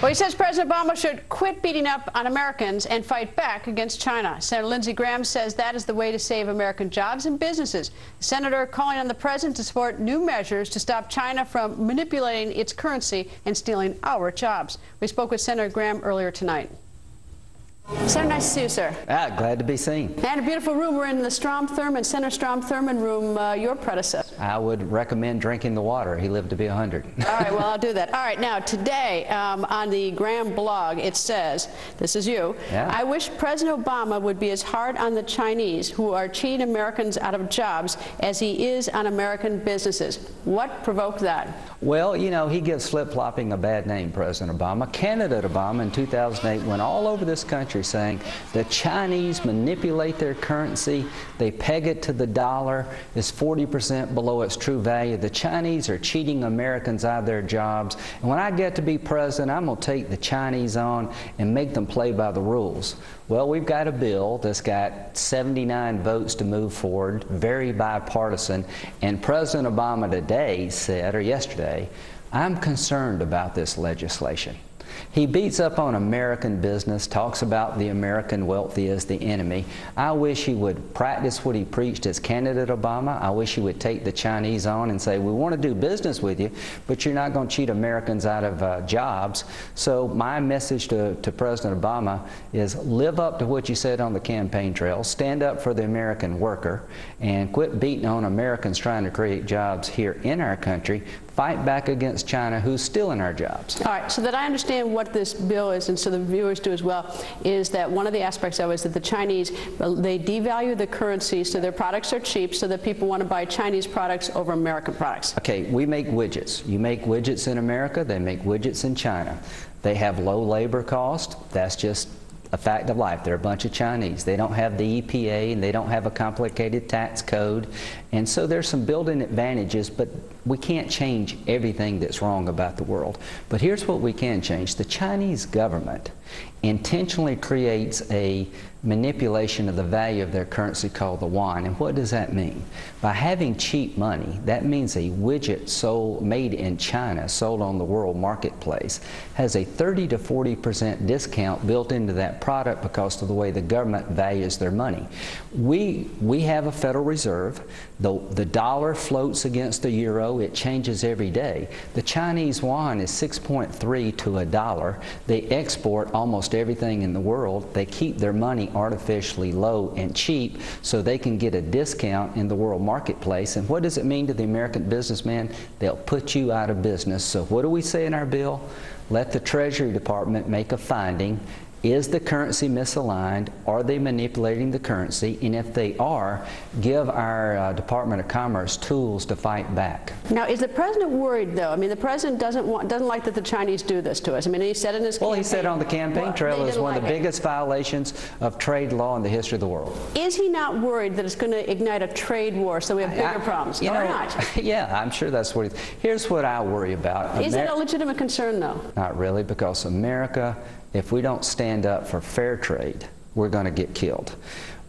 Well, he says President Obama should quit beating up on Americans and fight back against China. Senator Lindsey Graham says that is the way to save American jobs and businesses. The senator calling on the president to support new measures to stop China from manipulating its currency and stealing our jobs. We spoke with Senator Graham earlier tonight. Senator, nice to see you, sir. Glad to be seen. And a beautiful room. We're in the Strom-Thurmond, Senator Strom-Thurmond room, your predecessor. I would recommend drinking the water. He lived to be 100. All right, well, I'll do that. All right, now, today on the Graham blog, it says, this is you, yeah. I wish President Obama would be as hard on the Chinese who are cheating Americans out of jobs as he is on American businesses. What provoked that? Well, you know, he gives flip-flopping a bad name, President Obama. Candidate Obama in 2008 went all over this country saying the Chinese manipulate their currency, they peg it to the dollar, is 40% below its true value. The Chinese are cheating Americans out of their jobs. And when I get to be president, I'm going to take the Chinese on and make them play by the rules. Well, we've got a bill that's got 79 votes to move forward, very bipartisan, and President Obama today said, or yesterday, I'm concerned about this legislation. He beats up on American business, talks about the American wealthy as the enemy. I wish he would practice what he preached as candidate Obama. I wish he would take the Chinese on and say, we want to do business with you, but you're not going to cheat Americans out of jobs. So my message to President Obama is live up to what you said on the campaign trail, stand up for the American worker, and quit beating on Americans trying to create jobs here in our country. Fight back against China, who's stealing our jobs. All right, so that I understand what this bill is, and so the viewers do as well, is that one of the aspects of it is that the Chinese, they devalue the currency so their products are cheap so that people want to buy Chinese products over American products. Okay, we make widgets. You make widgets in America, they make widgets in China. They have low labor cost. That's just a fact of life. They're a bunch of Chinese. They don't have the EPA and they don't have a complicated tax code. And so there's some built-in advantages, but we can't change everything that's wrong about the world. But here's what we can change. The Chinese government intentionally creates a manipulation of the value of their currency called the yuan. And what does that mean? By having cheap money, that means a widget made in China, sold on the world marketplace, has a 30 to 40% discount built into that product because of the way the government values their money. We have a Federal Reserve. The dollar floats against the euro. It changes every day. The Chinese yuan is 6.3 to a dollar. They export almost everything in the world. They keep their money artificially low and cheap so they can get a discount in the world marketplace. And what does it mean to the American businessman? They'll put you out of business. So what do we say in our bill? Let the Treasury Department make a finding. Is the currency misaligned? Are they manipulating the currency? And if they are, give our Department of Commerce tools to fight back. Now, is the president worried, though? I mean, the president doesn't like that the Chinese do this to us. I mean, he said in his campaign. Well, he said on the campaign trail it's one of the biggest violations of trade law in the history of the world. Is he not worried that it's going to ignite a trade war so we have bigger problems? You know, or not? Yeah, I'm sure that's what Here's what I worry about. Is it a legitimate concern, though? Not really, because America, if we don't stand up for fair trade, we're going to get killed.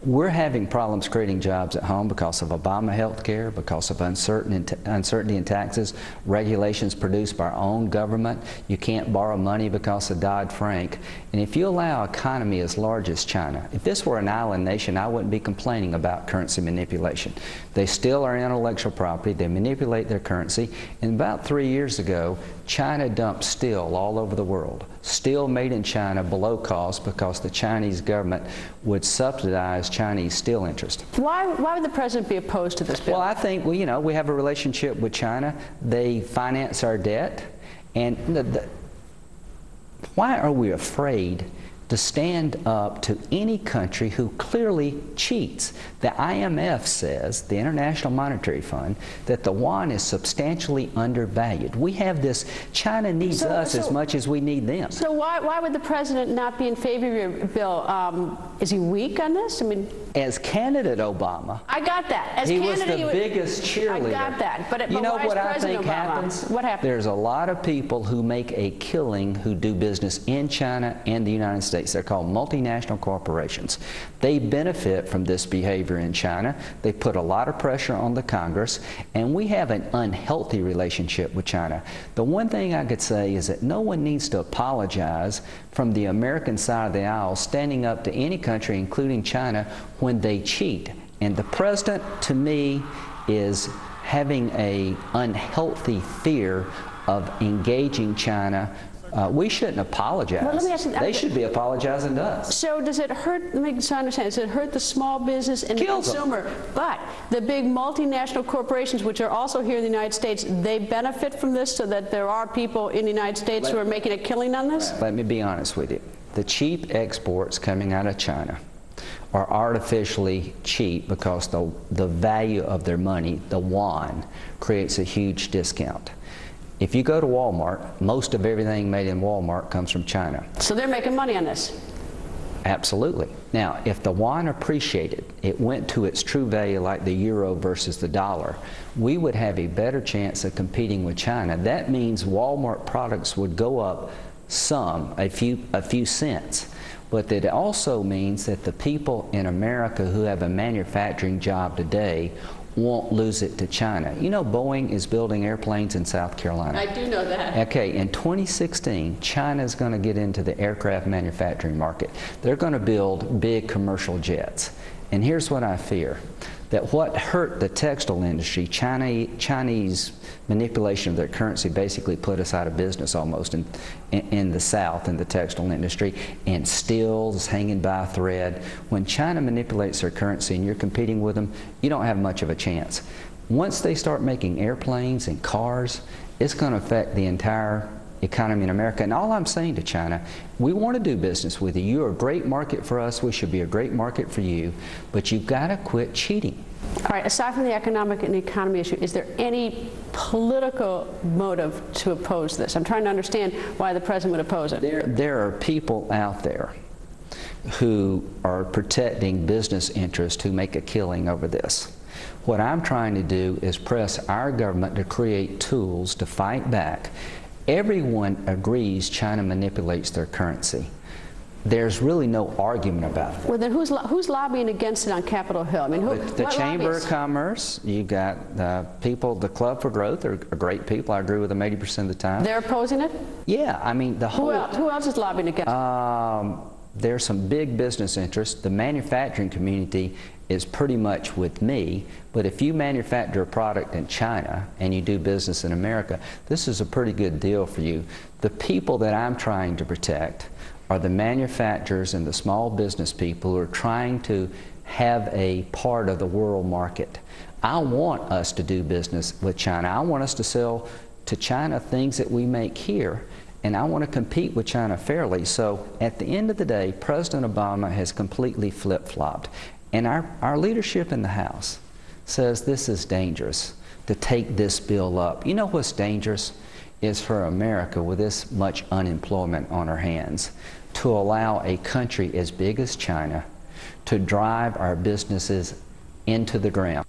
We're having problems creating jobs at home because of Obama health care, because of uncertainty in taxes, regulations produced by our own government. You can't borrow money because of Dodd-Frank. And if you allow an economy as large as China, if this were an island nation, I wouldn't be complaining about currency manipulation. They steal our intellectual property, they manipulate their currency, and about 3 years ago, China dumped steel all over the world. Steel made in China below cost because the Chinese government would subsidize Chinese steel interests. Why would the president be opposed to this bill? Well, I think, well, you know, we have a relationship with China. They finance our debt. And why are we afraid to stand up to any country who clearly cheats? The IMF says, the International Monetary Fund, that the yuan is substantially undervalued. We have this, China needs us as much as we need them. So why would the president not be in favor of your bill? Is he weak on this? I mean, as candidate Obama, I got that. As he candidate, was the biggest cheerleader. I got that. But you know why what is I President think Obama? happens? What happens? There's a lot of people who make a killing who do business in China and the United States. States. They're called multinational corporations. They benefit from this behavior in China. They put a lot of pressure on the Congress, and we have an unhealthy relationship with China. The one thing I could say is that no one needs to apologize from the American side of the aisle standing up to any country, including China, when they cheat. And the president, to me, is having an unhealthy fear of engaging China. We shouldn't apologize. Well, let me ask you, they should be apologizing to us. So does it hurt, let me just understand, does it hurt the small business and the consumer? But the big multinational corporations, which are also here in the United States, they benefit from this, so that there are people in the United States who are making a killing on this? Let me be honest with you. The cheap exports coming out of China are artificially cheap because the value of their money, the yuan, creates a huge discount. If you go to Walmart, most of everything made in Walmart comes from China. So they're making money on this? Absolutely. Now, if the yuan appreciated, it went to its true value like the euro versus the dollar, we would have a better chance of competing with China. That means Walmart products would go up a few cents. But that also means that the people in America who have a manufacturing job today won't lose it to China. You know, Boeing is building airplanes in South Carolina. I do know that. Okay, in 2016, China is going to get into the aircraft manufacturing market. They're going to build big commercial jets. And here's what I fear, that what hurt the textile industry, Chinese manipulation of their currency basically put us out of business almost in the South, in the textile industry, and stills hanging by a thread. When China manipulates their currency and you're competing with them, you don't have much of a chance. Once they start making airplanes and cars, it's going to affect the entire economy in America. And all I'm saying to China, we want to do business with you. You're a great market for us. We should be a great market for you. But you've got to quit cheating. All right, aside from the economic and the economy issue, is there any political motive to oppose this? I'm trying to understand why the president would oppose it. There are people out there who are protecting business interests who make a killing over this. What I'm trying to do is press our government to create tools to fight back. Everyone agrees China manipulates their currency. There's really no argument about it. Well, then who's lobbying against it on Capitol Hill? I mean, the Chamber of Commerce. You've got people. The Club for Growth are great people. I agree with them 80% of the time. They're opposing it? Yeah, I mean the whole. Who else is lobbying against it? There's some big business interests. The manufacturing community is pretty much with me, but if you manufacture a product in China and you do business in America, this is a pretty good deal for you. The people that I'm trying to protect are the manufacturers and the small business people who are trying to have a part of the world market. I want us to do business with China. I want us to sell to China things that we make here, and I want to compete with China fairly. So at the end of the day, President Obama has completely flip-flopped. And our leadership in the House says this is dangerous to take this bill up. You know what's dangerous is for America, with this much unemployment on our hands, to allow a country as big as China to drive our businesses into the ground.